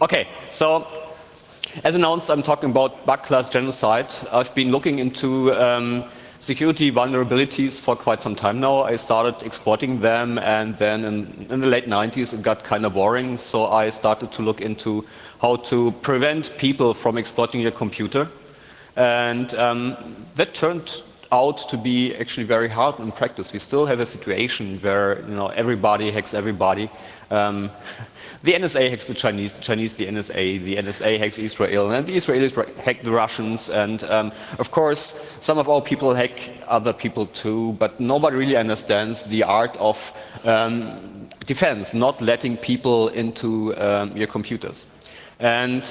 Okay, so as announced, I'm talking about bug class genocide. I've been looking into security vulnerabilities for quite some time now. I started exploiting them, and then in the late 90s it got kind of boring, so I started to look into how to prevent people from exploiting your computer. And that turned out to be actually very hard in practice. We still have a situation where everybody hacks everybody. The NSA hacks the Chinese the NSA hacks Israel, and the Israelis hack the Russians, and of course some of our people hack other people too, but nobody really understands the art of defense, not letting people into your computers. And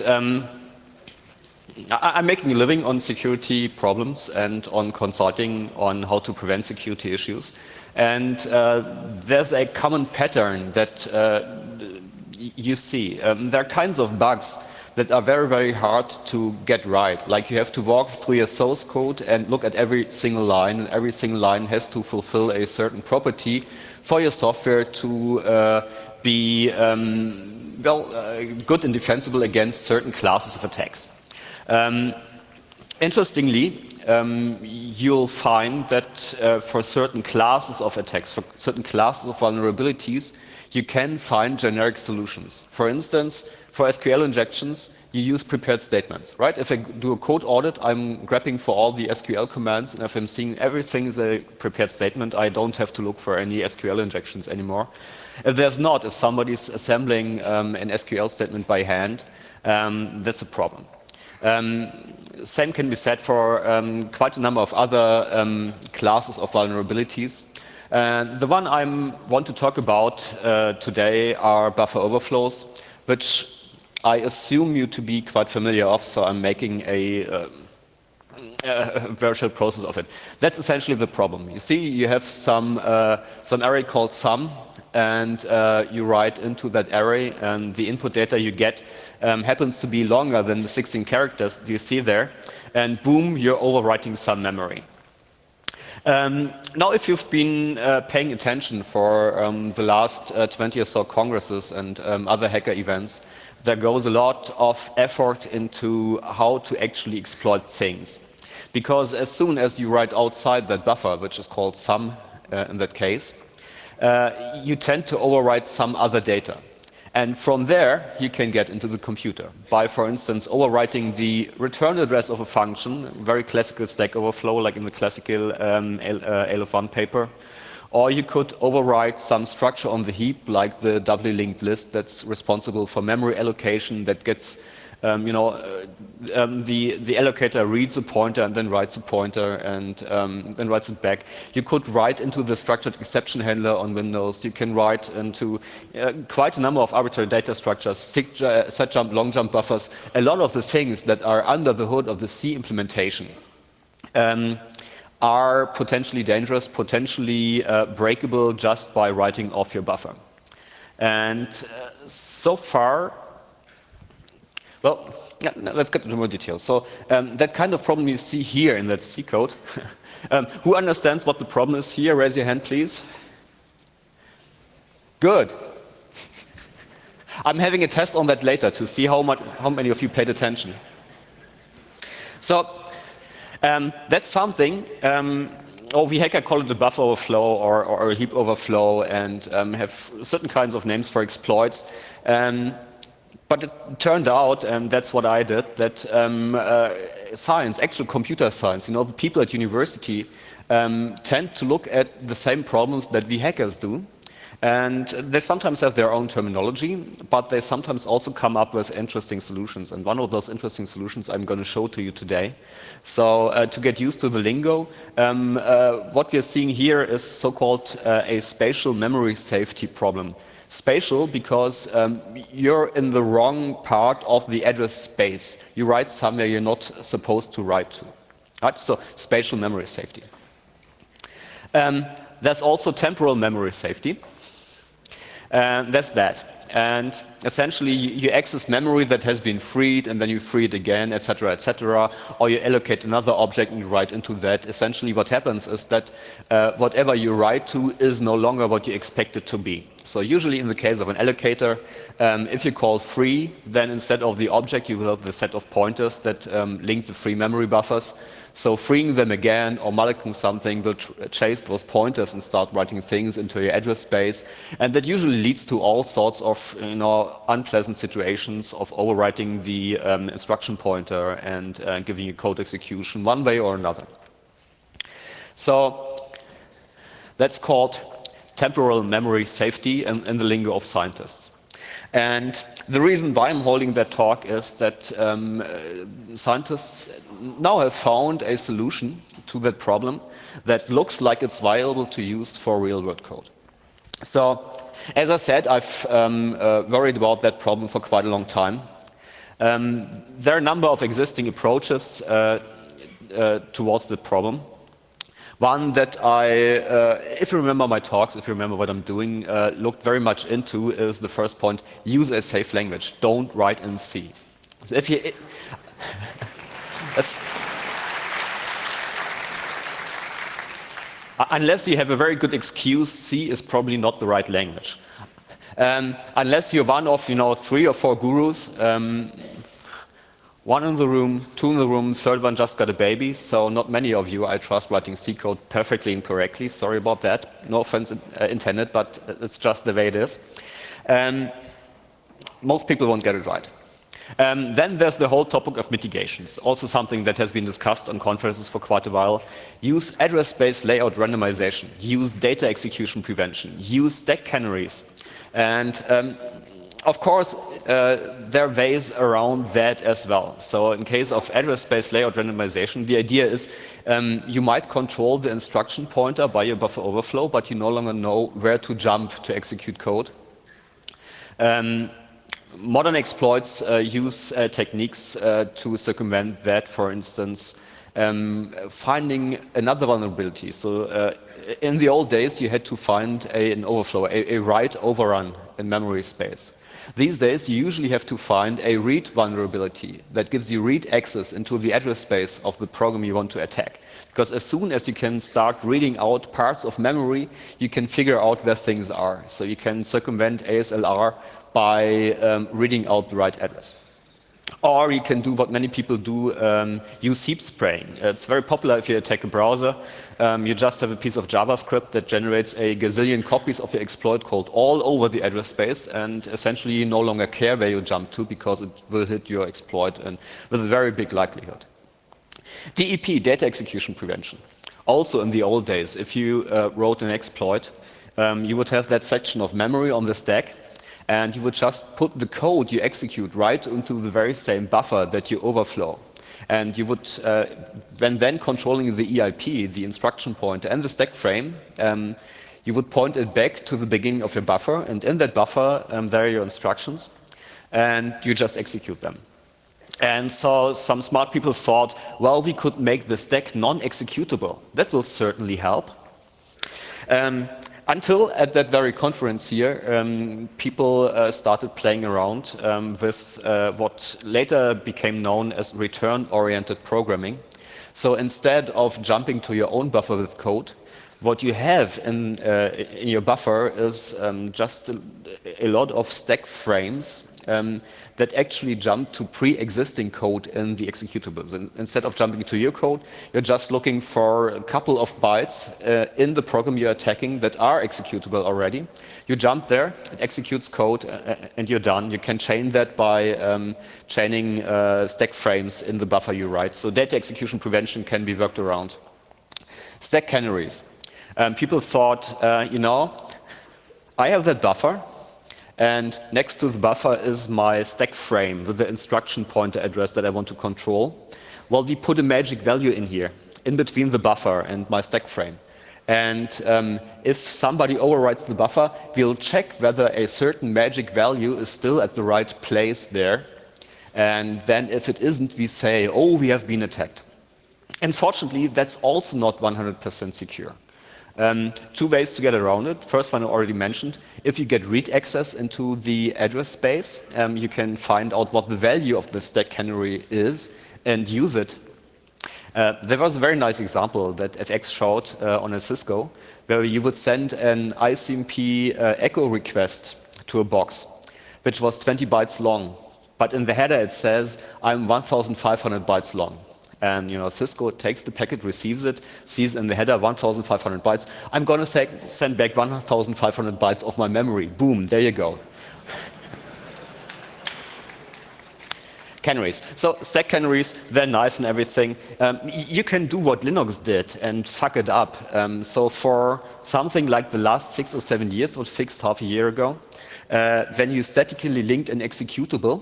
I'm making a living on security problems and on consulting on how to prevent security issues. And there's a common pattern that you see. There are kinds of bugs that are very, very hard to get right. Like you have to walk through your source code and look at every single line, and every single line has to fulfill a certain property for your software to be good and defensible against certain classes of attacks. Interestingly, you'll find that for certain classes of attacks, for certain classes of vulnerabilities, you can find generic solutions. For instance, for SQL injections, you use prepared statements, right? If I do a code audit, I'm grabbing for all the SQL commands, and if I'm seeing everything is a prepared statement, I don't have to look for any SQL injections anymore. If there's not, if somebody's assembling an SQL statement by hand, that's a problem. Same can be said for quite a number of other classes of vulnerabilities. The one I want to talk about today are buffer overflows, which I assume you to be quite familiar of, so I'm making a virtual process of it. That's essentially the problem. You see, you have some array called sum, and you write into that array, and the input data you get happens to be longer than the 16 characters you see there, and boom, you're overwriting some memory. Now, if you've been paying attention for the last 20 or so congresses and other hacker events, there goes a lot of effort into how to actually exploit things. Because as soon as you write outside that buffer, which is called sum in that case, you tend to overwrite some other data. And from there, you can get into the computer by, for instance, overwriting the return address of a function, very classical Stack Overflow, like in the classical ALF1 paper. Or you could overwrite some structure on the heap, like the doubly linked list that's responsible for memory allocation, that gets, the allocator reads a pointer and then writes a pointer and then writes it back. You could write into the structured exception handler on Windows. You can write into quite a number of arbitrary data structures, set jump, long jump buffers. A lot of the things that are under the hood of the C implementation are potentially dangerous, potentially breakable just by writing off your buffer. And so far, well, yeah, let's get into more details. So that kind of problem you see here in that C code, who understands what the problem is here? Raise your hand, please. Good. I'm having a test on that later to see how many of you paid attention. So that's something, we hacker call it a buffer overflow or a heap overflow, and have certain kinds of names for exploits. But it turned out, and that's what I did, that science, actual computer science, the people at university tend to look at the same problems that we hackers do. And they sometimes have their own terminology, but they sometimes also come up with interesting solutions. And one of those interesting solutions I'm going to show to you today. So to get used to the lingo, what we're seeing here is so-called a spatial memory safety problem. Spatial because you're in the wrong part of the address space. You write somewhere you're not supposed to write to. Right? So spatial memory safety. There's also temporal memory safety. That's that. And Essentially, you access memory that has been freed, and then you free it again, etc., etc., or you allocate another object and you write into that. Essentially, what happens is that whatever you write to is no longer what you expect it to be. So usually in the case of an allocator, if you call free, then instead of the object, you will have the set of pointers that link the free memory buffers. So freeing them again or malloc something will chase those pointers and start writing things into your address space. And that usually leads to all sorts of unpleasant situations of overwriting the instruction pointer and giving you code execution one way or another. So that's called temporal memory safety in the lingo of scientists. And the reason why I'm holding that talk is that scientists now have found a solution to that problem that looks like it's viable to use for real-world code. So, as I said, I've worried about that problem for quite a long time. There are a number of existing approaches towards the problem. One that if you remember my talks, if you remember what I'm doing, looked very much into is the first point: use a safe language. Don't write in C. So if you, unless you have a very good excuse, C is probably not the right language. Unless you're one of 3 or 4 gurus. One in the room, 2 in the room, third one just got a baby, so not many of you, I trust, writing C code perfectly and correctly. Sorry about that. No offense intended, but it's just the way it is. Most people won't get it right. Then there's the whole topic of mitigations, also something that has been discussed on conferences for quite a while. Use address space layout randomization, use data execution prevention, use stack canaries. And of course, there are ways around that as well. So in case of address space layout randomization, the idea is you might control the instruction pointer by your buffer overflow, but you no longer know where to jump to execute code. Modern exploits use techniques to circumvent that, for instance, finding another vulnerability. So in the old days, you had to find an overflow, a write overrun in memory space. These days, you usually have to find a read vulnerability that gives you read access into the address space of the program you want to attack. Because as soon as you can start reading out parts of memory, you can figure out where things are. So you can circumvent ASLR by reading out the right address. Or you can do what many people do, use heap spraying. It's very popular if you attack a browser. You just have a piece of JavaScript that generates a gazillion copies of your exploit code all over the address space, and essentially you no longer care where you jump to because it will hit your exploit and with a very big likelihood. DEP, data execution prevention. Also in the old days, if you wrote an exploit, you would have that section of memory on the stack, and you would just put the code you execute right into the very same buffer that you overflow. And you would, when then controlling the EIP, the instruction pointer, and the stack frame, you would point it back to the beginning of your buffer, and in that buffer, there are your instructions, and you just execute them. And so some smart people thought, well, we could make the stack non-executable. That will certainly help. Until at that very conference here, people started playing around with what later became known as return-oriented programming. So instead of jumping to your own buffer with code, what you have in your buffer is just a lot of stack frames that actually jump to pre-existing code in the executables. And instead of jumping to your code, you're just looking for a couple of bytes in the program you're attacking that are executable already. You jump there, it executes code, and you're done. You can chain that by chaining stack frames in the buffer you write. So data execution prevention can be worked around. Stack canaries. People thought, I have that buffer, and next to the buffer is my stack frame with the instruction pointer address that I want to control. Well, we put a magic value in here, in between the buffer and my stack frame. And if somebody overwrites the buffer, we'll check whether a certain magic value is still at the right place there. And then if it isn't, we say, oh, we have been attacked. Unfortunately, that's also not 100% secure. Two ways to get around it. First one I already mentioned. If you get read access into the address space, you can find out what the value of the stack canary is and use it. There was a very nice example that FX showed on a Cisco, where you would send an ICMP echo request to a box, which was 20 bytes long. But in the header it says, I'm 1,500 bytes long. And Cisco takes the packet, receives it, sees in the header 1,500 bytes. I'm going to send back 1,500 bytes of my memory. Boom, there you go. Canaries. So stack canaries, they're nice and everything. You can do what Linux did and fuck it up. So for something like the last 6 or 7 years, was fixed half a year ago, when you statically linked an executable,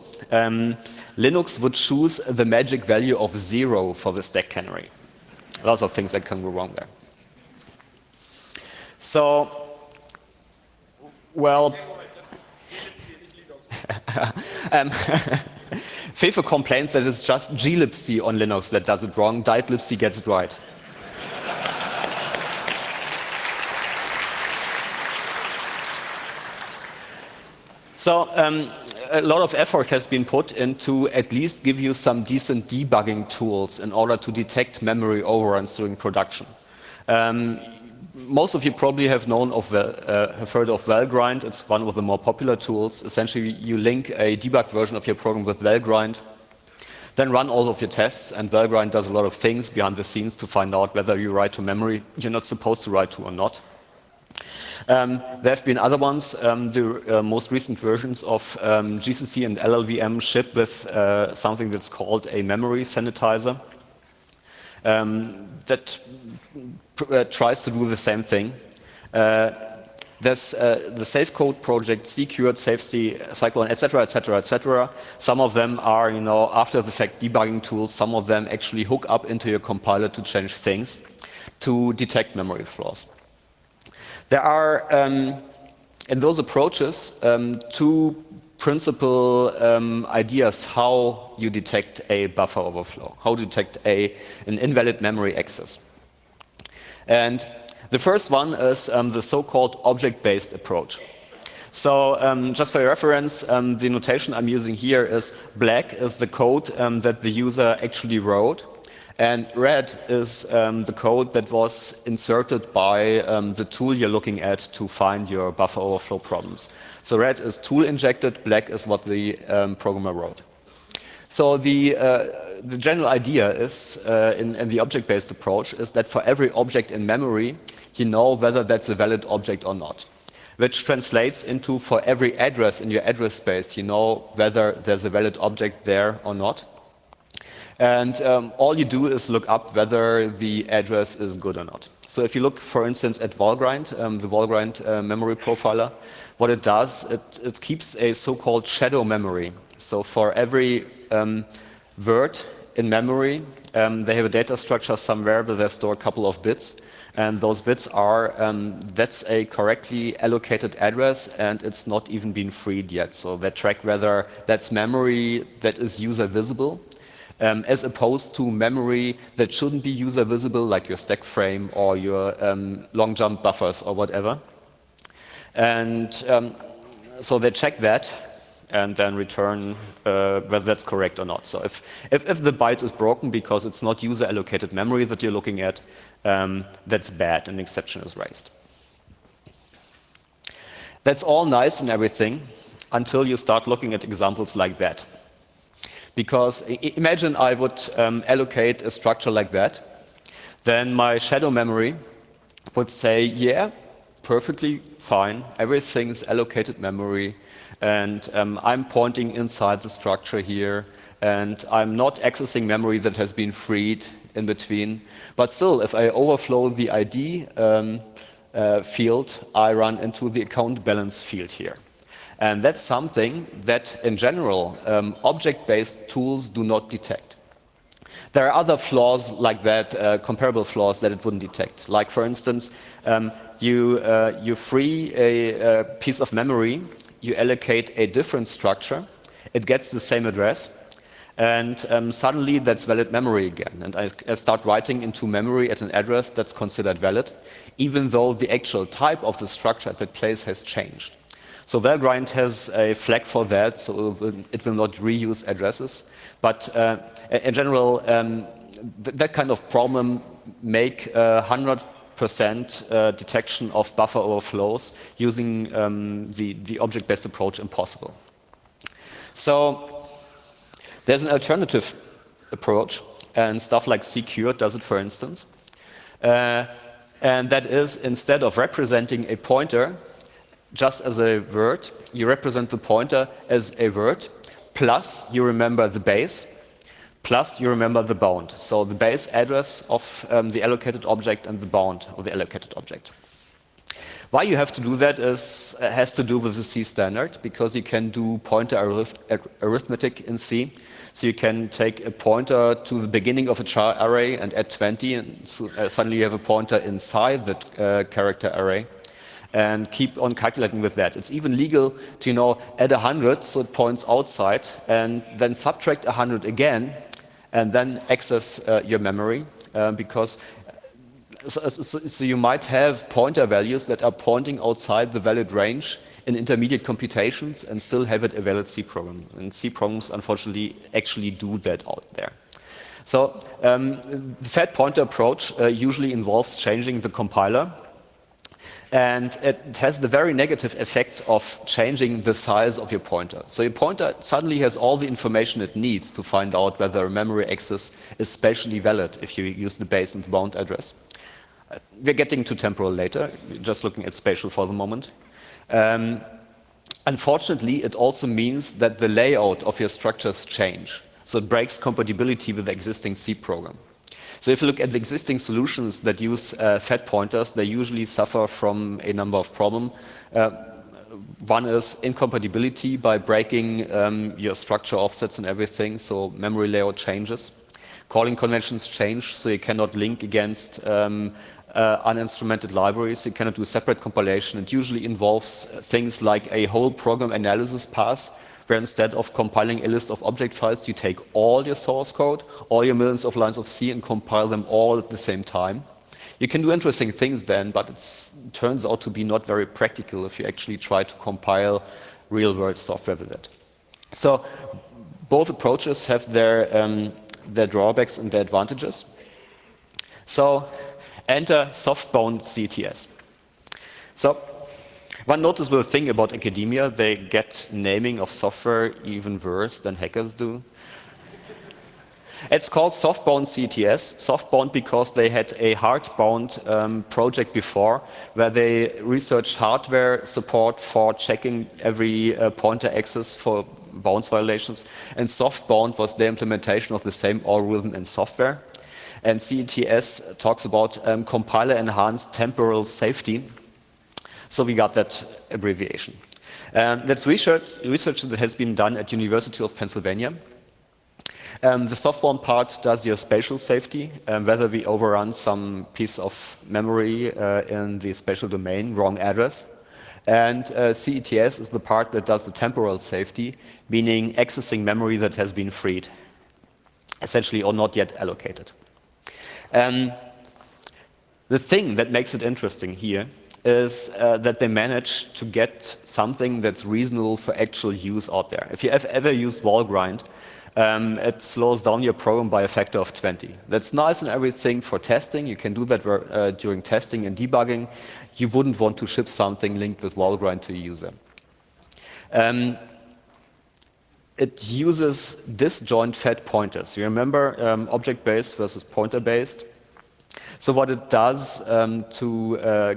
Linux would choose the magic value of 0 for the stack canary. Lots of things that can go wrong there. So, well, Fefe complains that it's just glibc on Linux that does it wrong. Diglibc gets it right. So a lot of effort has been put into at least give you some decent debugging tools in order to detect memory overruns during production. Most of you probably have heard of Valgrind. It's one of the more popular tools. Essentially, you link a debug version of your program with Valgrind, then run all of your tests, and Valgrind does a lot of things behind the scenes to find out whether you write to memory you're not supposed to write to or not. There have been other ones. The most recent versions of GCC and LLVM ship with something that's called a memory sanitizer that tries to do the same thing. There's the SafeCode project, Secured, SafeC, Cyclone, etc., etc., etc. Some of them are, after-the-fact debugging tools. Some of them actually hook up into your compiler to change things to detect memory flaws. There are, in those approaches, two principal ideas how you detect a buffer overflow, how to detect an invalid memory access. And the first one is the so-called object-based approach. So just for your reference, the notation I'm using here is black is the code that the user actually wrote, and red is the code that was inserted by the tool you're looking at to find your buffer overflow problems. So red is tool injected, black is what the programmer wrote. So the general idea is, in the object-based approach, is that for every object in memory, you know whether that's a valid object or not. Which translates into, for every address in your address space, you know whether there's a valid object there or not. And all you do is look up whether the address is good or not. So if you look, for instance, at Valgrind, the Valgrind memory profiler, what it does, it keeps a so-called shadow memory. So for every word in memory, they have a data structure somewhere where they store a couple of bits. And those bits are, that's a correctly allocated address, and it's not even been freed yet. So they track whether that's memory that is user visible, as opposed to memory that shouldn't be user visible, like your stack frame or your long jump buffers or whatever. And so they check that and then return whether that's correct or not. So if the byte is broken because it's not user allocated memory that you're looking at, that's bad, an exception is raised. That's all nice and everything until you start looking at examples like that. Because imagine I would allocate a structure like that, then my shadow memory would say, yeah, perfectly fine, everything's allocated memory, and I'm pointing inside the structure here, and I'm not accessing memory that has been freed in between. But still, if I overflow the ID field, I run into the account balance field here. And that's something that, in general, object-based tools do not detect. There are other flaws like that, comparable flaws that it wouldn't detect. Like, for instance, you free a piece of memory, you allocate a different structure, it gets the same address, And suddenly that's valid memory again. And I start writing into memory at an address that's considered valid, even though the actual type of the structure at that place has changed. So Valgrind has a flag for that, so it will not reuse addresses. But in general, that kind of problem make 100% detection of buffer overflows using the object-based approach impossible. So there's an alternative approach, and stuff like Secure does it, for instance. And that is, instead of representing a pointer just as a word, you represent the pointer as a word, plus you remember the base, plus you remember the bound. So the base address of the allocated object and the bound of the allocated object. Why you have to do that has to do with the C standard, because you can do pointer arithmetic in C. So you can take a pointer to the beginning of a char array and add 20, and suddenly you have a pointer inside that character array, and keep on calculating with that. It's even legal to, add 100, so it points outside, and then subtract 100 again, and then access your memory, because so you might have pointer values that are pointing outside the valid range in intermediate computations and still have it a valid C program. And C programs, unfortunately, actually do that out there. So the fat pointer approach usually involves changing the compiler. And it has the very negative effect of changing the size of your pointer. So your pointer suddenly has all the information it needs to find out whether a memory access is spatially valid if you use the base and the bound address. We're getting to temporal later, just looking at spatial for the moment. Unfortunately, it also means that the layout of your structures change. So it breaks compatibility with the existing C program. So if you look at the existing solutions that use fat pointers, they usually suffer from a number of problems. One is incompatibility by breaking your structure offsets and everything, so memory layout changes. Calling conventions change, so you cannot link against uninstrumented libraries. You cannot do separate compilation. It usually involves things like a whole program analysis pass, where instead of compiling a list of object files, you take all your source code, all your millions of lines of C, and compile them all at the same time. You can do interesting things then, but it turns out to be not very practical if you actually try to compile real-world software with it. So both approaches have their drawbacks and their advantages. So enter soft-bound CTS. So one noticeable thing about academia, they get naming of software even worse than hackers do. It's called soft-bound CTS, soft-bound because they had a hard-bound project before, where they researched hardware support for checking every pointer access for bounds violations, and soft-bound was the implementation of the same algorithm in software. And CTS talks about compiler-enhanced temporal safety. So we got that abbreviation. That's research that has been done at University of Pennsylvania. The soft-bound part does your spatial safety, whether we overrun some piece of memory in the spatial domain, wrong address. And CETS is the part that does the temporal safety, meaning accessing memory that has been freed, essentially, or not yet allocated. The thing that makes it interesting here is that they managed to get something that's reasonable for actual use out there. If you have ever used Valgrind, it slows down your program by a factor of 20. That's nice and everything for testing. You can do that during testing and debugging. You wouldn't want to ship something linked with Valgrind to a user. It uses disjoint fat pointers. You remember object-based versus pointer-based? So what it does to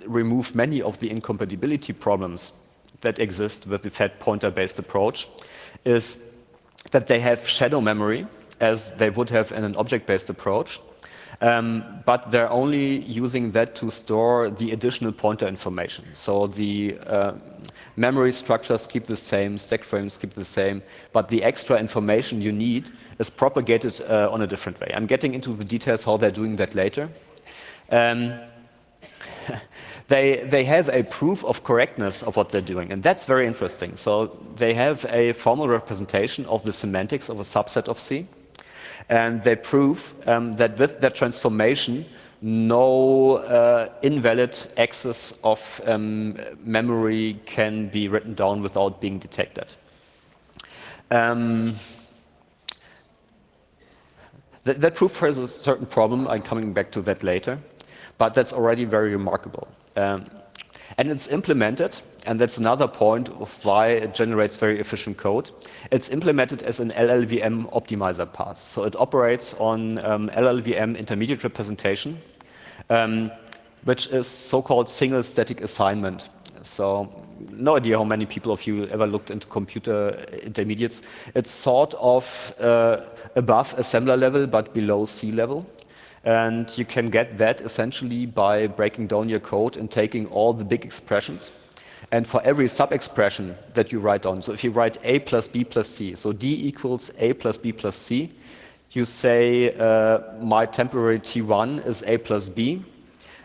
remove many of the incompatibility problems that exist with the fat pointer-based approach is that they have shadow memory, as they would have in an object-based approach, but they're only using that to store the additional pointer information. So the memory structures keep the same, stack frames keep the same, but the extra information you need is propagated on a different way. I'm getting into the details how they're doing that later. They have a proof of correctness of what they're doing, and that's very interesting. So they have a formal representation of the semantics of a subset of C, and they prove that with that transformation, no invalid access of memory can be written down without being detected. That proof has a certain problem. I'm coming back to that later, but that's already very remarkable. And it's implemented, and that's another point of why it generates very efficient code. It's implemented as an LLVM optimizer pass. So it operates on LLVM intermediate representation, which is so-called single static assignment. So no idea how many people of you ever looked into computer intermediates. It's sort of above assembler level, but below C level. And you can get that essentially by breaking down your code and taking all the big expressions. And for every sub-expression that you write down, so if you write A plus B plus C, so D equals A plus B plus C, you say my temporary T1 is A plus B,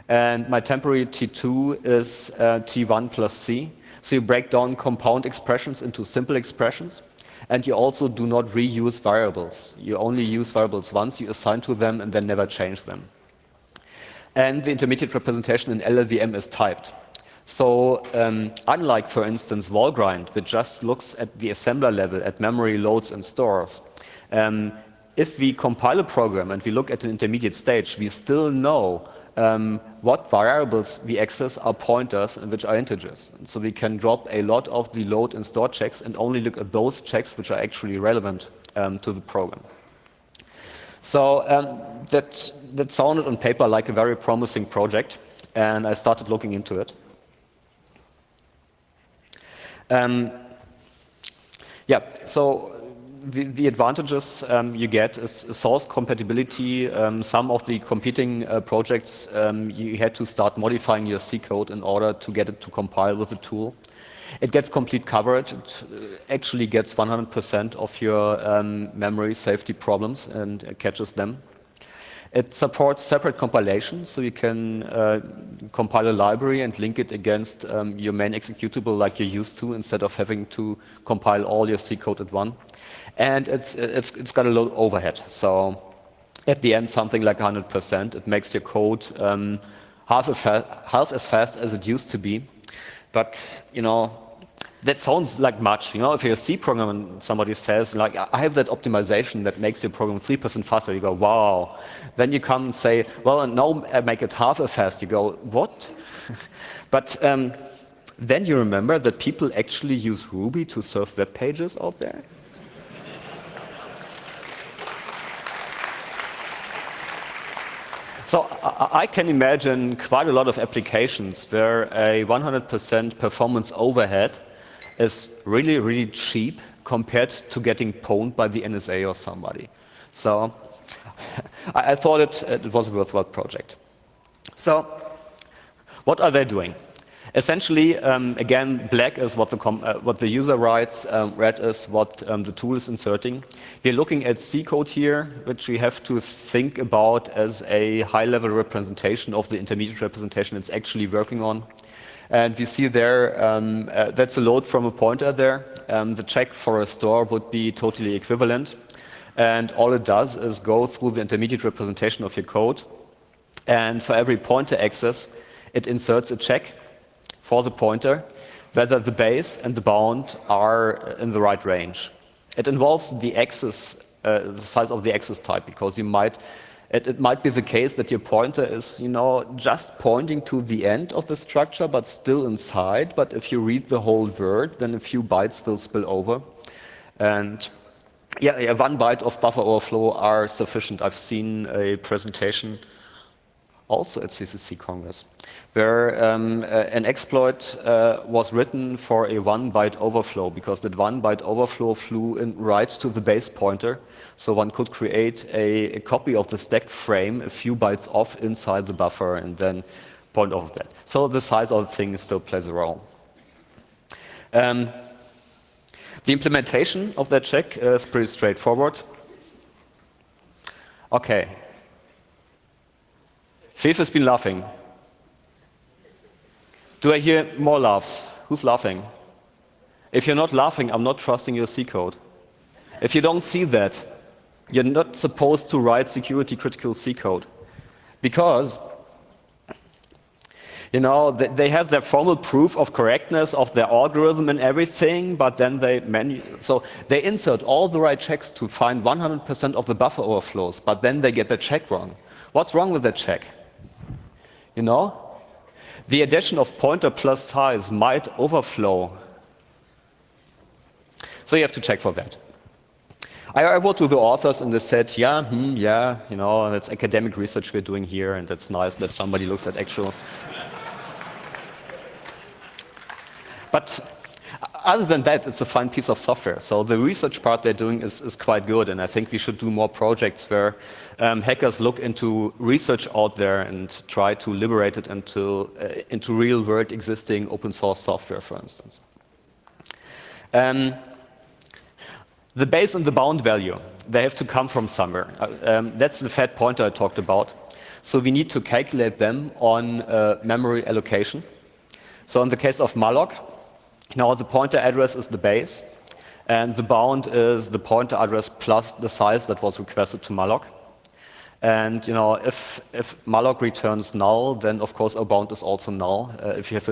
and my temporary T2 is T1 plus C. So you break down compound expressions into simple expressions. And you also do not reuse variables. You only use variables once, you assign to them, and then never change them. And the intermediate representation in LLVM is typed. So unlike, for instance, Valgrind, which just looks at the assembler level, at memory loads and stores, if we compile a program and we look at an intermediate stage, we still know what variables we access are pointers and which are integers. And so we can drop a lot of the load and store checks and only look at those checks which are actually relevant to the program. So that sounded on paper like a very promising project, and I started looking into it. Yeah, so the advantages you get is source compatibility. Some of the competing projects, you had to start modifying your C code in order to get it to compile with the tool. It gets complete coverage. It actually gets 100% of your memory safety problems and catches them. It supports separate compilation, so you can compile a library and link it against your main executable like you're used to, instead of having to compile all your C code at once. And it's got a low overhead. So at the end, something like 100%. It makes your code half as fast as it used to be. But, you know, that sounds like much. You know, if you're a C programmer and somebody says, like, I have that optimization that makes your program 3% faster, you go, wow. Then you come and say, well, and now I make it half as fast. You go, what? But then you remember that people actually use Ruby to serve web pages out there. So I can imagine quite a lot of applications where a 100% performance overhead is really, really cheap compared to getting pwned by the NSA or somebody. So I thought it was a worthwhile project. So what are they doing? Essentially, again, black is what the user writes, red is what the tool is inserting. We're looking at C code here, which we have to think about as a high-level representation of the intermediate representation it's actually working on. And we see there, that's a load from a pointer there. The check for a store would be totally equivalent. And all it does is go through the intermediate representation of your code. And for every pointer access, it inserts a check for the pointer, whether the base and the bound are in the right range. It involves the axis, the size of the axis type, because it might be the case that your pointer is, you know, just pointing to the end of the structure, but still inside. But if you read the whole word, then a few bytes will spill over. And yeah, 1 byte of buffer overflow are sufficient. I've seen a presentation also at CCC Congress, where an exploit was written for a 1 byte overflow, because that 1 byte overflow flew in right to the base pointer. So one could create a copy of the stacked frame a few bytes off inside the buffer and then point off of that. So the size of the thing still plays a role. The implementation of that check is pretty straightforward. Okay. Fif has been laughing. Do I hear more laughs? Who's laughing? If you're not laughing, I'm not trusting your C code. If you don't see that, you're not supposed to write security critical C code. Because, you know, they have their formal proof of correctness of their algorithm and everything, but then they insert all the right checks to find 100% of the buffer overflows, but then they get the check wrong. What's wrong with that check? You know? The addition of pointer plus size might overflow. So you have to check for that. I wrote to the authors and they said, yeah, you know, that's academic research we're doing here, and it's nice that somebody looks at actual. But other than that, it's a fine piece of software. So the research part they're doing is quite good, and I think we should do more projects where hackers look into research out there and try to liberate it into real-world existing open source software, for instance. The base and the bound value, they have to come from somewhere. That's the fat pointer I talked about. So we need to calculate them on memory allocation. So in the case of malloc, now the pointer address is the base, and the bound is the pointer address plus the size that was requested to malloc. And you know, if malloc returns null, then of course our bound is also null. If you have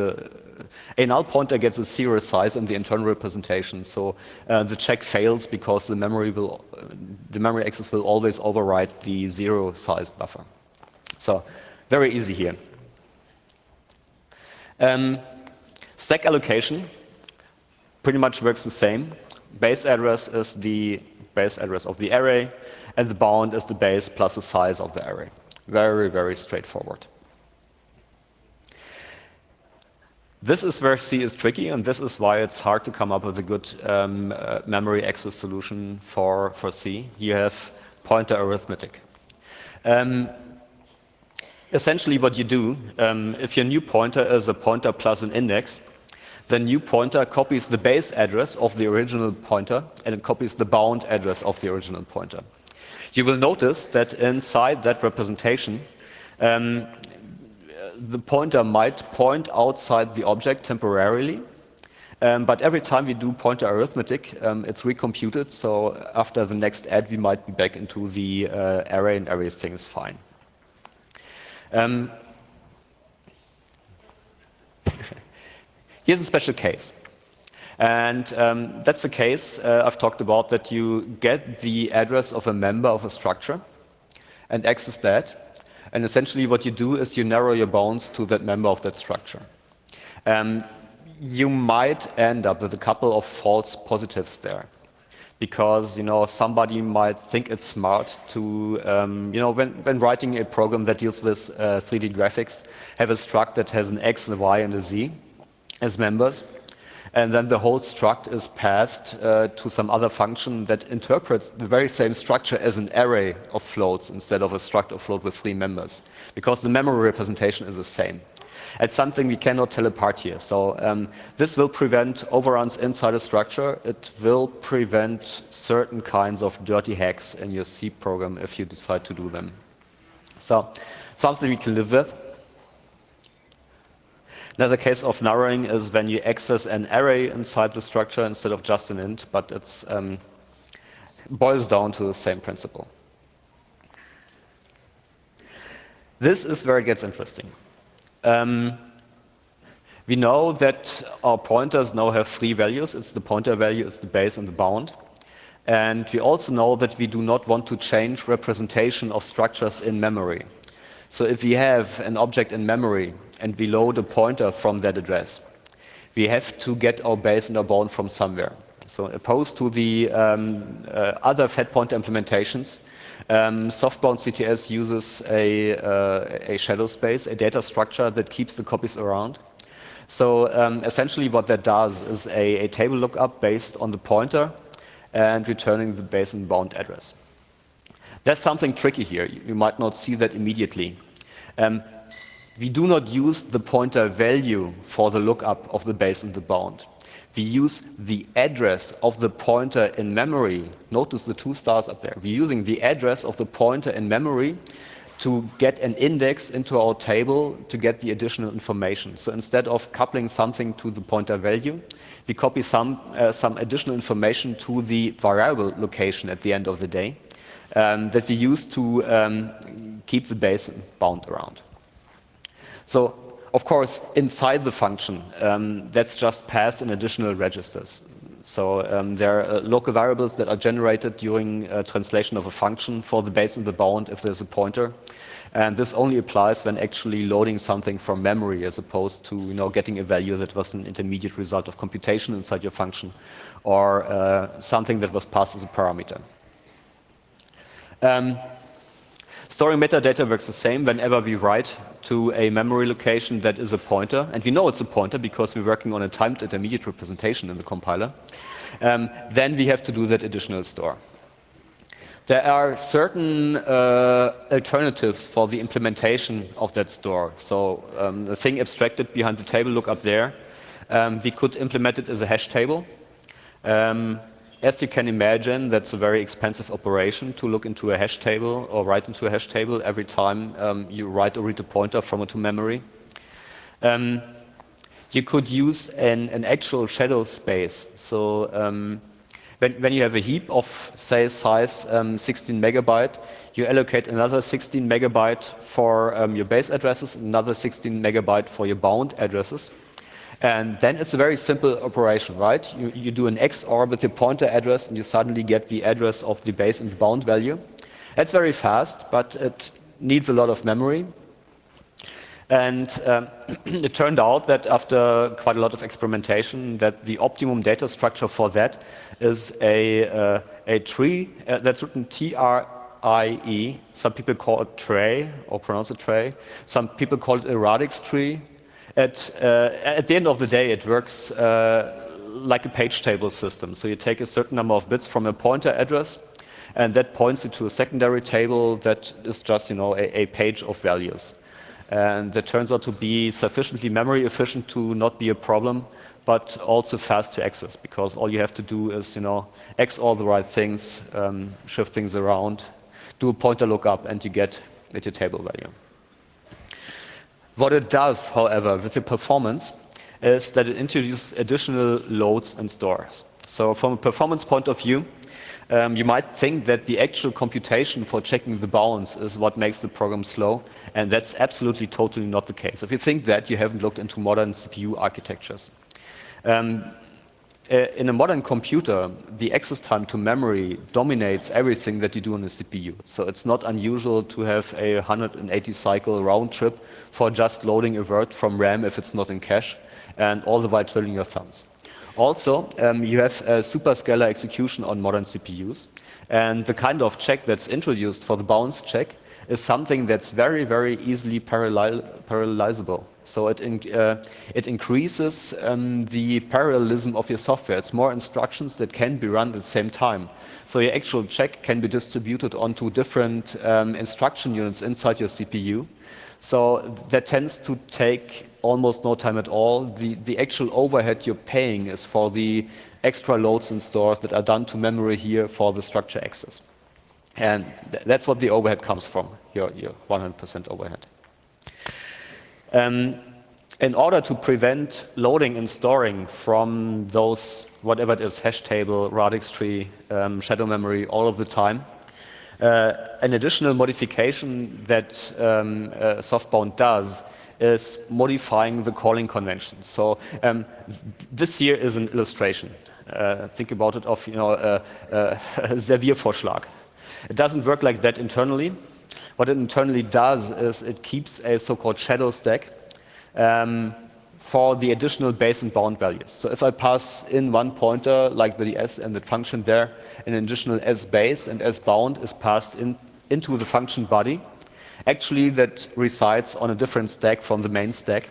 a null pointer gets a 0 size in the internal representation, so the check fails because the memory access will always override the 0 sized buffer. So very easy here. Stack allocation pretty much works the same. Base address is the base address of the array, and the bound is the base plus the size of the array. Very, very straightforward. This is where C is tricky, and this is why it's hard to come up with a good memory access solution for C. You have pointer arithmetic. Essentially what you do, if your new pointer is a pointer plus an index, the new pointer copies the base address of the original pointer, and it copies the bound address of the original pointer. You will notice that inside that representation, the pointer might point outside the object temporarily, but every time we do pointer arithmetic, it's recomputed, so after the next add, we might be back into the array and everything is fine. Here's a special case. And that's the case I've talked about, that you get the address of a member of a structure and access that. And essentially what you do is you narrow your bounds to that member of that structure. You might end up with a couple of false positives there, because somebody might think it's smart to, when writing a program that deals with 3D graphics, have a struct that has an X, and a Y, and a Z as members. And then the whole struct is passed to some other function that interprets the very same structure as an array of floats instead of a struct of float with 3 members, because the memory representation is the same. It's something we cannot tell apart here. So this will prevent overruns inside a structure. It will prevent certain kinds of dirty hacks in your C program if you decide to do them. So something we can live with. Another case of narrowing is when you access an array inside the structure instead of just an int, but it boils down to the same principle. This is where it gets interesting. We know that our pointers now have 3 values. It's the pointer value, it's the base, and the bound. And we also know that we do not want to change representation of structures in memory. So if we have an object in memory and we load a pointer from that address, we have to get our base and our bound from somewhere. So opposed to the other fat pointer implementations, softbound CTS uses a shadow space, a data structure that keeps the copies around. So essentially what that does is a table lookup based on the pointer and returning the base and bound address. There's something tricky here. You might not see that immediately. We do not use the pointer value for the lookup of the base and the bound. We use the address of the pointer in memory. Notice the 2 stars up there. We're using the address of the pointer in memory to get an index into our table to get the additional information. So instead of coupling something to the pointer value, we copy some additional information to the variable location at the end of the day that we use to keep the base and bound around. So, of course, inside the function, that's just passed in additional registers. So there are local variables that are generated during translation of a function for the base and the bound if there's a pointer. And this only applies when actually loading something from memory as opposed to getting a value that was an intermediate result of computation inside your function or something that was passed as a parameter. Storing metadata works the same whenever we write to a memory location that is a pointer, and we know it's a pointer because we're working on a timed intermediate representation in the compiler. Then we have to do that additional store. There are certain alternatives for the implementation of that store. So the thing abstracted behind the table, look up there. We could implement it as a hash table. As you can imagine, that's a very expensive operation to look into a hash table or write into a hash table every time you write or read a pointer from it to memory. You could use an actual shadow space. So when you have a heap of, say, size 16 megabyte, you allocate another 16 megabyte for your base addresses, another 16 megabyte for your bound addresses. And then it's a very simple operation, right? You do an XOR with the pointer address and you suddenly get the address of the base and the bound value. That's very fast, but it needs a lot of memory. And it turned out that after quite a lot of experimentation that the optimum data structure for that is a tree that's written T-R-I-E. Some people call it tray or pronounce it tray. Some people call it a radix tree. At the end of the day, it works like a page table system. So you take a certain number of bits from a pointer address, and that points you to a secondary table that is just a page of values. And that turns out to be sufficiently memory efficient to not be a problem, but also fast to access, because all you have to do is XOR the right things, shift things around, do a pointer lookup, and you get your table value. What it does, however, with the performance is that it introduces additional loads and stores. So from a performance point of view, you might think that the actual computation for checking the bounds is what makes the program slow, and that's absolutely totally not the case. If you think that, you haven't looked into modern CPU architectures. In a modern computer, the access time to memory dominates everything that you do on a CPU. So it's not unusual to have a 180 cycle round trip for just loading a word from RAM if it's not in cache, and all the while twiddling your thumbs. Also, you have a superscalar execution on modern CPUs, and the kind of check that's introduced for the bounds check is something that's very, very easily parallelizable. So it increases the parallelism of your software. It's more instructions that can be run at the same time. So your actual check can be distributed onto different instruction units inside your CPU. So that tends to take almost no time at all. The actual overhead you're paying is for the extra loads and stores that are done to memory here for the structure access. And that's what the overhead comes from, your 100% overhead. In order to prevent loading and storing from those, whatever it is, hash table, radix tree, shadow memory, all of the time, an additional modification that softbound does is modifying the calling convention. So this here is an illustration. Think about it of a Serviervorschlag. It doesn't work like that internally. What it internally does is it keeps a so-called shadow stack for the additional base and bound values. So if I pass in one pointer, like the s and the function there, an additional s base and s bound is passed into the function body. Actually, that resides on a different stack from the main stack.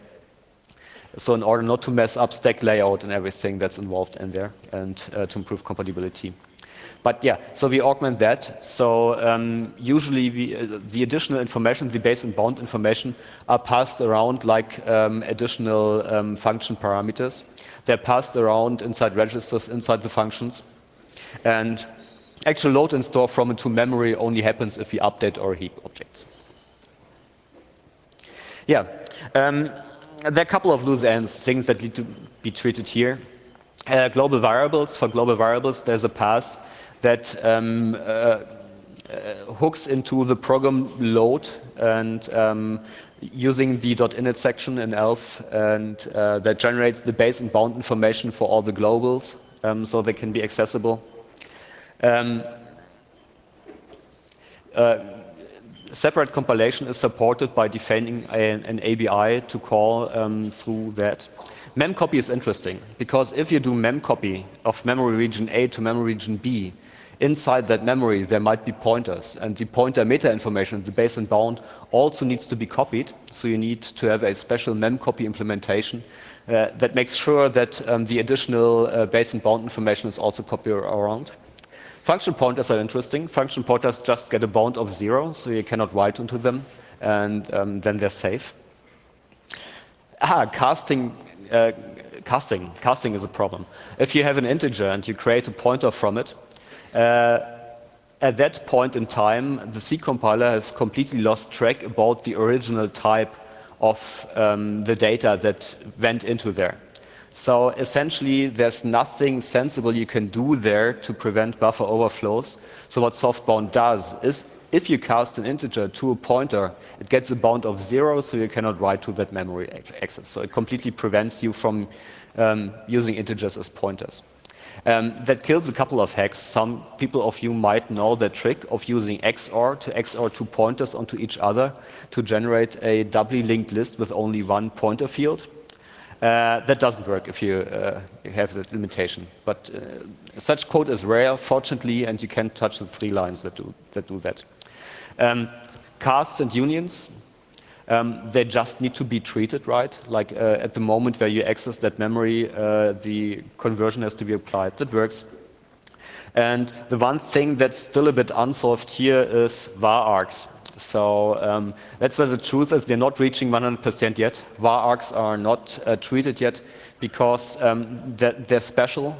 So in order not to mess up stack layout and everything that's involved in there, and to improve compatibility. But yeah, so we augment that. So usually the additional information, the base and bound information, are passed around like additional function parameters. They're passed around inside registers, inside the functions. And actual load and store from and to memory only happens if we update our heap objects. Yeah, there are a couple of loose ends, things that need to be treated here. Global variables. For global variables, there's a path that hooks into the program load and using the .init section in ELF, and that generates the base and bound information for all the globals, so they can be accessible. Separate compilation is supported by defining an ABI to call through that. Memcopy is interesting, because if you do memcopy of memory region A to memory region B, inside that memory there might be pointers, and the pointer meta information, the base and bound, also needs to be copied, so you need to have a special memcopy implementation that makes sure that the additional base and bound information is also copied around. Function pointers are interesting. Function pointers just get a bound of 0, so you cannot write into them, and then they're safe. Casting is a problem. If you have an integer and you create a pointer from it, at that point in time, the C compiler has completely lost track about the original type of the data that went into there. So essentially, there's nothing sensible you can do there to prevent buffer overflows. So what softbound does is, if you cast an integer to a pointer, it gets a bound of 0, so you cannot write to that memory access. So it completely prevents you from using integers as pointers. That kills a couple of hacks. Some people of you might know the trick of using XOR to XOR two pointers onto each other to generate a doubly linked list with only one pointer field. That doesn't work if you have that limitation. But such code is rare, fortunately, and you can't touch the 3 lines that do that. Casts and unions, they just need to be treated right. Like at the moment where you access that memory, the conversion has to be applied. That works. And the one thing that's still a bit unsolved here is var args. So that's where the truth is, they're not reaching 100% yet. Var args are not treated yet because they're special.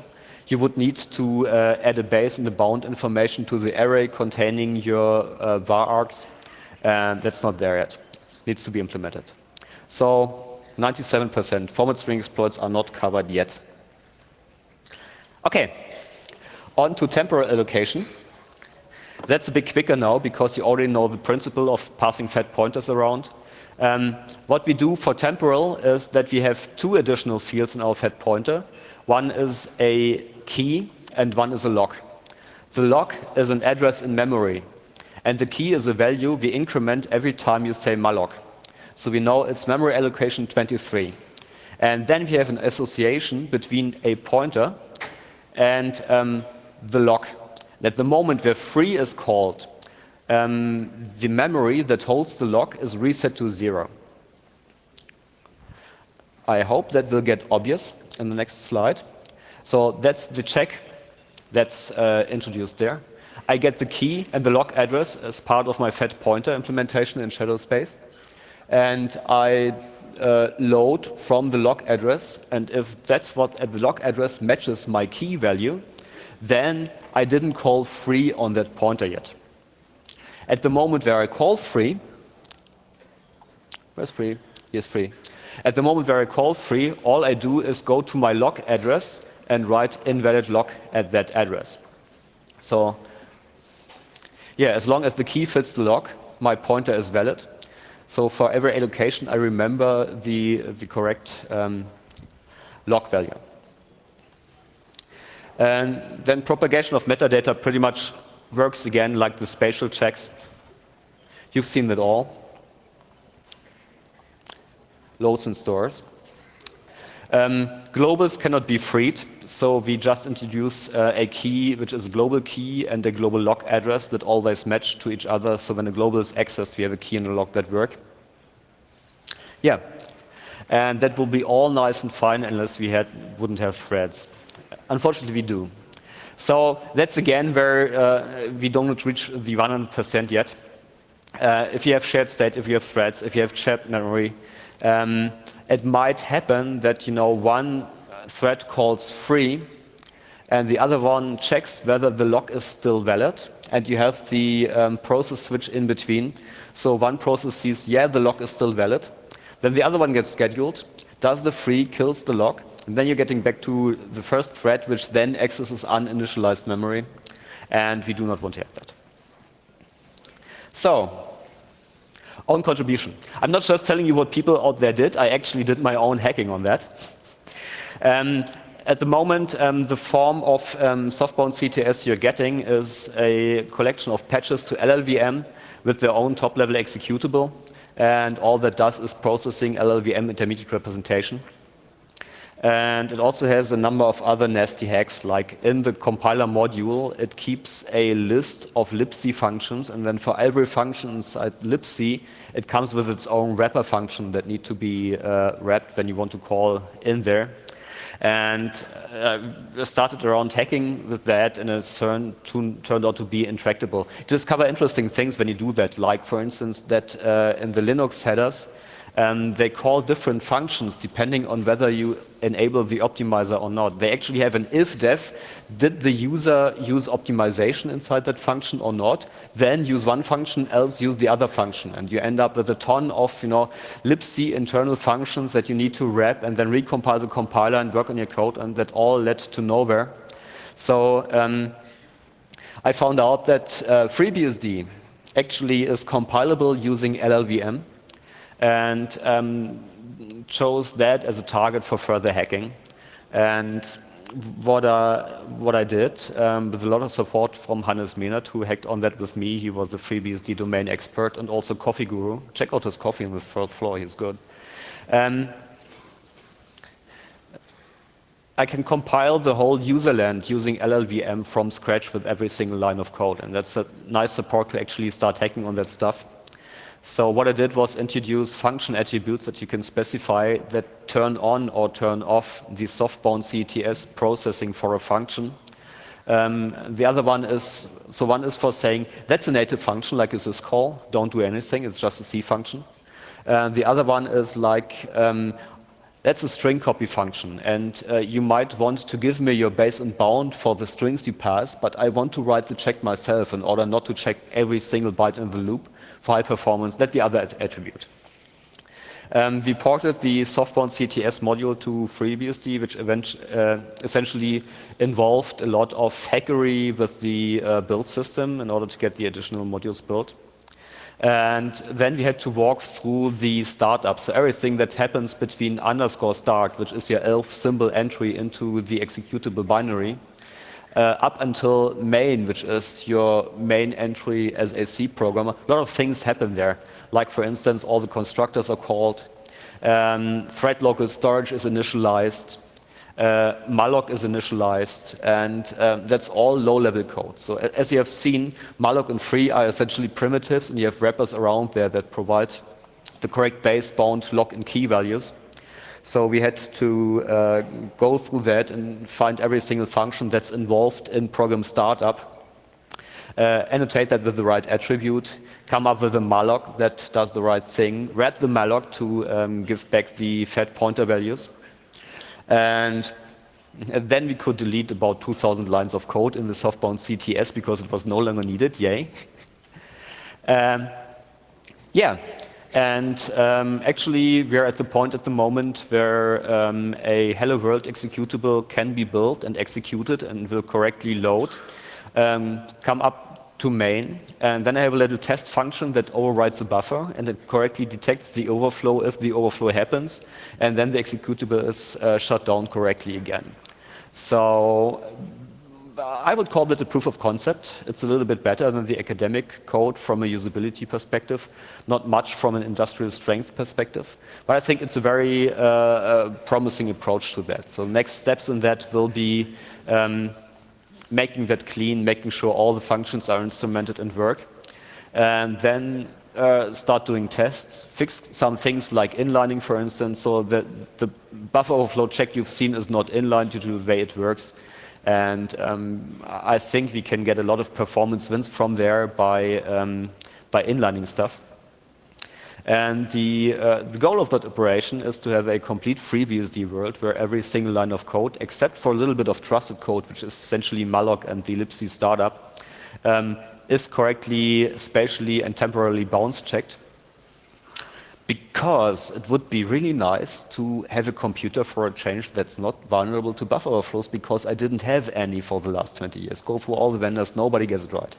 You would need to add a base and a bound information to the array containing your var args, and that's not there yet. Needs to be implemented. So 97% format string exploits are not covered yet. Okay, on to temporal allocation. That's a bit quicker now because you already know the principle of passing fat pointers around. What we do for temporal is that we have 2 additional fields in our fat pointer. One is a key and one is a lock. The lock is an address in memory, and the key is a value we increment every time you say malloc. So we know it's memory allocation 23. And then we have an association between a pointer and the lock. At the moment where free is called, the memory that holds the lock is reset to 0. I hope that will get obvious in the next slide. So that's the check that's introduced there. I get the key and the lock address as part of my fat pointer implementation in shadow space. And I load from the lock address, and if that's what at the lock address matches my key value, then I didn't call free on that pointer yet. At the moment where I call free, where's free? Here's free. At the moment where I call free, all I do is go to my lock address and write invalid lock at that address. So yeah, as long as the key fits the lock, my pointer is valid. So for every allocation, I remember the correct lock value. And then propagation of metadata pretty much works again like the spatial checks. You've seen that all. Loads and stores. Globals cannot be freed, so we just introduce a key which is a global key and a global lock address that always match to each other, so when a global is accessed, we have a key and a lock that work. Yeah, and that will be all nice and fine unless we wouldn't have threads. Unfortunately, we do. So that's again where we don't reach the 100% yet. If you have shared state, if you have threads, if you have shared memory, it might happen that one thread calls free and the other one checks whether the lock is still valid, and you have the process switch in between. So one process sees, yeah, the lock is still valid, Then the other one gets scheduled, does the free, kills the lock, and then you're getting back to the first thread, which then accesses uninitialized memory, and we do not want to have that. So, own contribution. I'm not just telling you what people out there did, I actually did my own hacking on that. At the moment, the form of softbound CTS you're getting is a collection of patches to LLVM with their own top-level executable, and all that does is processing LLVM intermediate representation. And it also has a number of other nasty hacks, like in the compiler module, it keeps a list of libc functions, and then for every function inside libc, it comes with its own wrapper function that need to be wrapped when you want to call in there. And started around hacking with that, and it turned out to be intractable. You discover interesting things when you do that, like, for instance, that in the Linux headers, they call different functions depending on whether you enable the optimizer or not. They actually have an if-def, did the user use optimization inside that function or not, then use one function, else use the other function. And you end up with a ton of libc internal functions that you need to wrap and then recompile the compiler and work on your code, and that all led to nowhere. So I found out that FreeBSD actually is compilable using LLVM, and chose that as a target for further hacking. And what I did, with a lot of support from Hannes Mehnert, who hacked on that with me, he was the FreeBSD domain expert and also coffee guru. Check out his coffee on the third floor, he's good. I can compile the whole userland using LLVM from scratch with every single line of code, and that's a nice support to actually start hacking on that stuff. So what I did was introduce function attributes that you can specify that turn on or turn off the softbound CTS processing for a function. The other one is, one is for saying, that's a native function like a syscall, don't do anything, it's just a C function. The other one is like, that's a string copy function, and you might want to give me your base and bound for the strings you pass, but I want to write the check myself in order not to check every single byte in the loop for high performance. That's the other attribute. We ported the softbound CTS module to FreeBSD, which essentially involved a lot of hackery with the build system in order to get the additional modules built. And then we had to walk through the startup. So everything that happens between _start, which is your ELF symbol entry into the executable binary, up until main, which is your main entry as a C programmer. A lot of things happen there. Like, for instance, all the constructors are called, thread local storage is initialized, malloc is initialized, and that's all low-level code. So as you have seen, malloc and free are essentially primitives, and you have wrappers around there that provide the correct base, bound, lock, and key values. So we had to go through that and find every single function that's involved in program startup, annotate that with the right attribute, come up with a malloc that does the right thing, wrap the malloc to give back the fat pointer values. And then we could delete about 2,000 lines of code in the softbound CTS because it was no longer needed, yay. Yeah, and actually we're at the point at the moment where a Hello World executable can be built and executed and will correctly load, come up to main, and then I have a little test function that overrides the buffer, and it correctly detects the overflow if the overflow happens, and then the executable is shut down correctly again. So I would call that a proof of concept. It's a little bit better than the academic code from a usability perspective, not much from an industrial strength perspective, but I think it's a very promising approach to that. So next steps in that will be making that clean, making sure all the functions are instrumented and work, and then start doing tests, fix some things like inlining, for instance, so that the buffer overflow check you've seen is not inlined due to the way it works. And I think we can get a lot of performance wins from there by inlining stuff. And the goal of that operation is to have a complete FreeBSD world where every single line of code, except for a little bit of trusted code, which is essentially malloc and the libc startup, is correctly, spatially, and temporarily bounce checked. because it would be really nice to have a computer for a change that's not vulnerable to buffer overflows, because I didn't have any for the last 20 years. Go through all the vendors, nobody gets it right.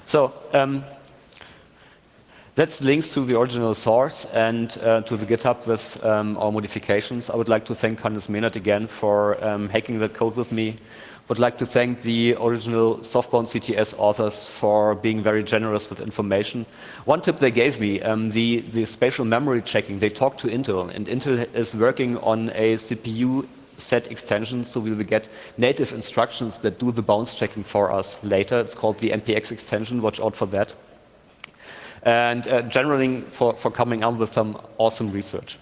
So that's links to the original source and to the GitHub with our modifications. I would like to thank Hannes Mehnert again for hacking that code with me. Would like to thank the original softbound CTS authors for being very generous with information. One tip they gave me, the spatial memory checking, they talked to Intel, and Intel is working on a CPU set extension, so we will get native instructions that do the bounds checking for us later. It's called the NPX extension, watch out for that. And generally for coming up with some awesome research.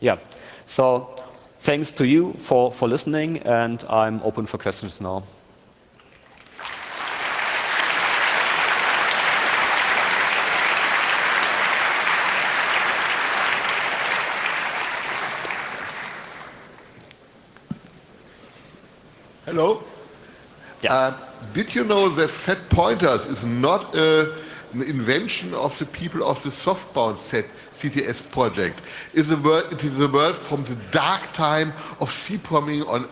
Yeah, so thanks to you for listening, and I'm open for questions now. Hello. Yeah. Did you know that set pointers is not an invention of the people of the softbound set CTS project? It is a word from the dark time of CPROMing on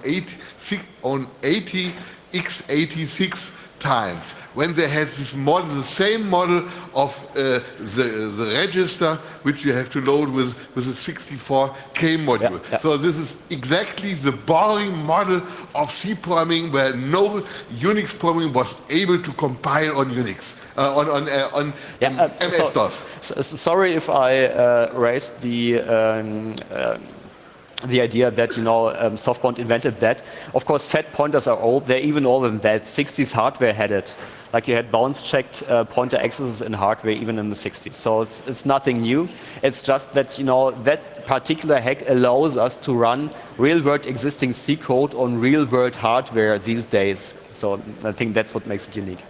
80x86 times, when they had this model, the same model of the register, which you have to load with a 64K module. Yeah, yeah. So this is exactly the boring model of C-programming, where no Unix programming was able to compile on Unix, on MS-DOS. Sorry if I raised the idea that softbound invented that. Of course, fat pointers are old. They're even older than that. 60s hardware had it. Like you had bounds-checked pointer accesses in hardware even in the 60s. So it's nothing new. It's just that that particular hack allows us to run real-world existing C code on real-world hardware these days. So I think that's what makes it unique.